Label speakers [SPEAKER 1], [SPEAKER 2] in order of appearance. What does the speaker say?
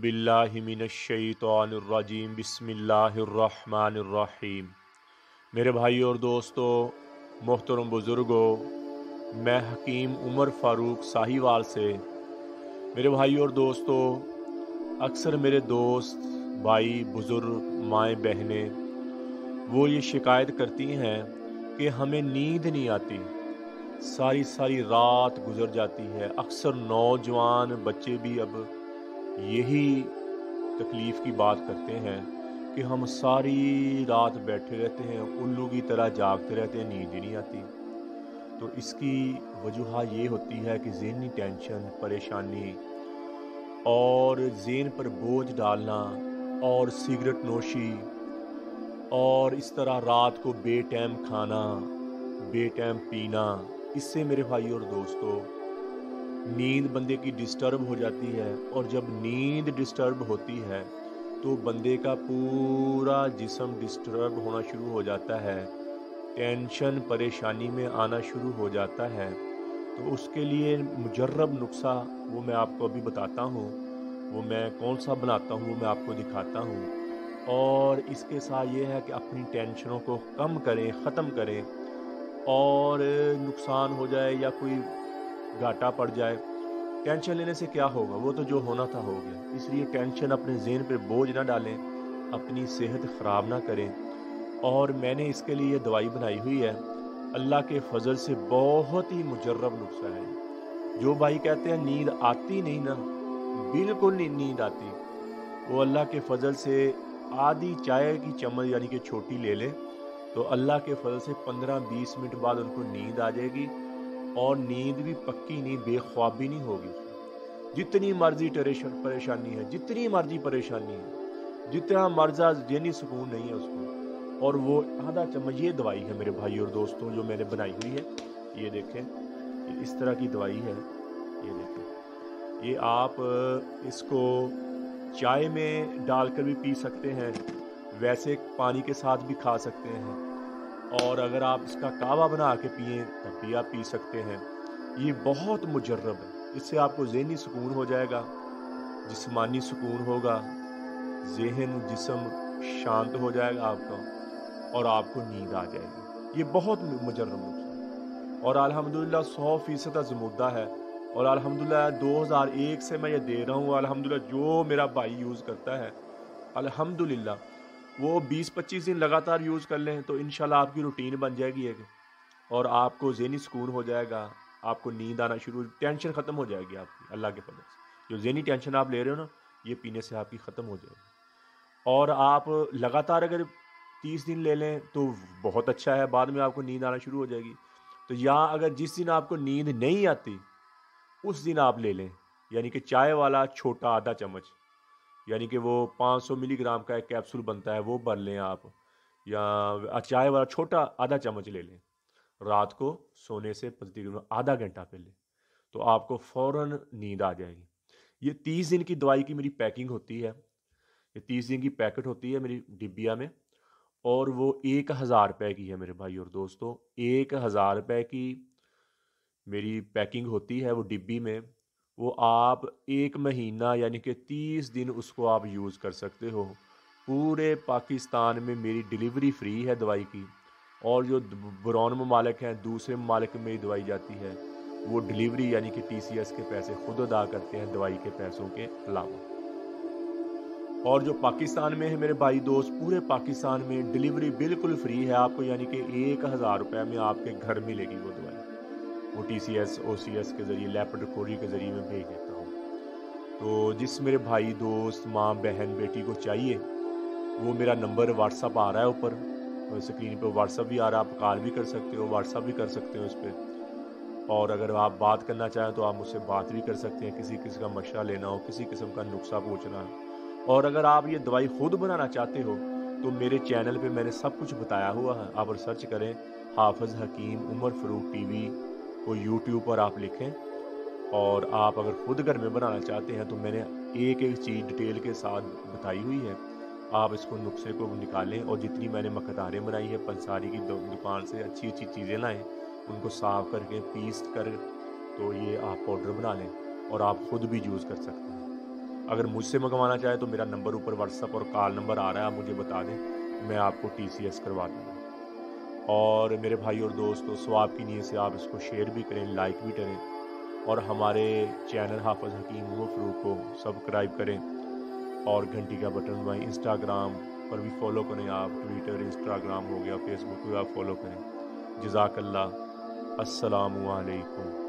[SPEAKER 1] बिल्लाहि मिनश्शैतानिर्रजीम बिस्मिल्लाहिर्रहमानिर्रहीम। मेरे भाई और दोस्तों, मोहतरम बुज़ुर्गों, मैं हकीम उमर फ़ारूक साहिवाल से। मेरे भाई और दोस्तों, अक्सर मेरे दोस्त, भाई, बुज़ुर्ग, माएँ, बहनें वो ये शिकायत करती हैं कि हमें नींद नहीं आती, सारी सारी रात गुज़र जाती है। अक्सर नौजवान बच्चे भी अब यही तकलीफ़ की बात करते हैं कि हम सारी रात बैठे रहते हैं, उल्लू की तरह जागते रहते हैं, नींद ही नहीं आती। तो इसकी वजह ये होती है कि ज़हनी टेंशन, परेशानी और ज़हन पर बोझ डालना और सिगरेट नोशी और इस तरह रात को बेटाइम खाना, बेटाइम पीना, इससे मेरे भाई और दोस्तों नींद बंदे की डिस्टर्ब हो जाती है। और जब नींद डिस्टर्ब होती है तो बंदे का पूरा जिस्म डिस्टर्ब होना शुरू हो जाता है, टेंशन परेशानी में आना शुरू हो जाता है। तो उसके लिए मुजर्रब नुस्खा वो मैं आपको अभी बताता हूँ, वो मैं कौन सा बनाता हूँ वो मैं आपको दिखाता हूँ। और इसके साथ ये है कि अपनी टेंशनों को कम करें, ख़त्म करें, और नुकसान हो जाए या कोई घाटा पड़ जाए, टेंशन लेने से क्या होगा, वो तो जो होना था हो गया। इसलिए टेंशन अपने ज़हन पे बोझ ना डालें, अपनी सेहत ख़राब ना करें। और मैंने इसके लिए दवाई बनाई हुई है, अल्लाह के फजल से बहुत ही मुजर्रब नुस्खा है। जो भाई कहते हैं नींद आती नहीं ना, बिल्कुल नहीं नींद आती, वो अल्लाह के फजल से आधी चाय की चम्मच यानी कि छोटी ले लें तो अल्लाह के फजल से 15-20 मिनट बाद उनको नींद आ जाएगी। और नींद भी पक्की नींद, बेख्वाबी नहीं होगी। जितनी मर्जी परेशानी है, जितनी मर्जी परेशानी है, जितना मर्जा ज़हनी सुकून नहीं है उसको, और वो आधा चम्मच, ये दवाई है मेरे भाई और दोस्तों जो मैंने बनाई हुई है। ये देखें, ये इस तरह की दवाई है, ये देखें। ये आप इसको चाय में डालकर भी पी सकते हैं, वैसे पानी के साथ भी खा सकते हैं, और अगर आप इसका कावा बना के पिएं तब भी आप पी सकते हैं। ये बहुत मुजर्रब है, इससे आपको ज़हनी सुकून हो जाएगा, जिस्मानी सुकून होगा, ज़हन जिस्म शांत हो जाएगा आपका, और आपको नींद आ जाएगी। ये बहुत मुजर्रब नुस्खा है और अल्हम्दुलिल्लाह 100% आज़मूदा है। और अल्हम्दुलिल्लाह 2001 से मैं ये दे रहा हूँ। अल्हम्दुलिल्लाह जो मेरा भाई यूज़ करता है, अल्हम्दुलिल्लाह वो 20-25 दिन लगातार यूज़ कर लें तो इंशाल्लाह आपकी रूटीन बन जाएगी एक, और आपको ज़हनी सुकून हो जाएगा, आपको नींद आना शुरू, टेंशन ख़त्म हो जाएगी आपकी अल्लाह के फज़ल से। जो ज़हनी टेंशन आप ले रहे हो ना, ये पीने से आपकी ख़त्म हो जाएगी। और आप लगातार अगर 30 दिन ले लें तो बहुत अच्छा है, बाद में आपको नींद आना शुरू हो जाएगी। तो या अगर जिस दिन आपको नींद नहीं आती उस दिन आप ले लें, यानी कि चाय वाला छोटा आधा चम्मच, यानी कि वो 500 मिलीग्राम का एक कैप्सूल बनता है, वो भर लें आप, या चाय वाला छोटा आधा चम्मच ले लें। रात को सोने से तकरीबन आधा घंटा पहले, तो आपको फ़ौरन नींद आ जाएगी। ये 30 दिन की दवाई की मेरी पैकिंग होती है, ये 30 दिन की पैकेट होती है मेरी डिब्बिया में, और वो 1000 रुपये की है मेरे भाई और दोस्तों। 1000 रुपये की मेरी पैकिंग होती है वो डिब्बी में। वो आप 1 महीना यानी कि 30 दिन उसको आप यूज़ कर सकते हो। पूरे पाकिस्तान में मेरी डिलीवरी फ्री है दवाई की, और जो बुरौन ममालिक हैं, दूसरे ममालिक में दवाई जाती है, वो डिलीवरी यानी कि TCS के पैसे खुद अदा करते हैं दवाई के पैसों के अलावा। और जो पाकिस्तान में है मेरे भाई दोस्त, पूरे पाकिस्तान में डिलीवरी बिल्कुल फ्री है आपको, यानी कि 1000 रुपये में आपके घर मिलेगी वो दवाई। वो TCS OCS के ज़रिए, लैप्रोटोकोरी के ज़रिए मैं भेज देता हूँ। तो जिस मेरे भाई दोस्त, माँ, बहन, बेटी को चाहिए, वो मेरा नंबर व्हाट्सअप आ रहा है ऊपर, और स्क्रीन पे व्हाट्सअप भी आ रहा है, आप कॉल भी कर सकते हो, व्हाट्सअप भी कर सकते हो इस पर। और अगर आप बात करना चाहें तो आप मुझसे बात भी कर सकते हैं, किसी किसी का मशवरा लेना हो, किसी किस्म का नुस्खा पूछना। और अगर आप ये दवाई खुद बनाना चाहते हो तो मेरे चैनल पे मैंने सब कुछ बताया हुआ है, आप सर्च करें हाफिज़ हकीम उमर फ़ारूक TV को, यूट्यूब पर आप लिखें, और आप अगर खुद घर में बनाना चाहते हैं तो मैंने एक एक चीज़ डिटेल के साथ बताई हुई है। आप इसको नुस्खे को निकालें, और जितनी मैंने मकदारें बनाई है पंसारी की दुकान से अच्छी अच्छी चीज़ें लाएं, उनको साफ़ करके पीस कर तो ये आप पाउडर बना लें, और आप ख़ुद भी यूज़ कर सकते हैं। اگر مجھ سے منگوانا چاہے تو میرا نمبر اوپر واٹس ایپ اور کال نمبر آ رہا ہے، آپ مجھے بتا دیں، میں آپ کو TCS کروا دوں گا۔ اور میرے بھائی اور دوستو، ثواب کی نیت سے آپ اس کو شیئر بھی کریں، لائک بھی کریں، اور ہمارے چینل حافظ حکیم عمر فاروق کو سبسکرائب کریں اور گھنٹی کا بٹن دبائیں۔ انسٹاگرام پر بھی فالو کریں آپ، ٹویٹر، انسٹاگرام ہو گیا، فیس بک پہ آپ فالو کریں۔ جزاک اللہ۔ السلام علیکم۔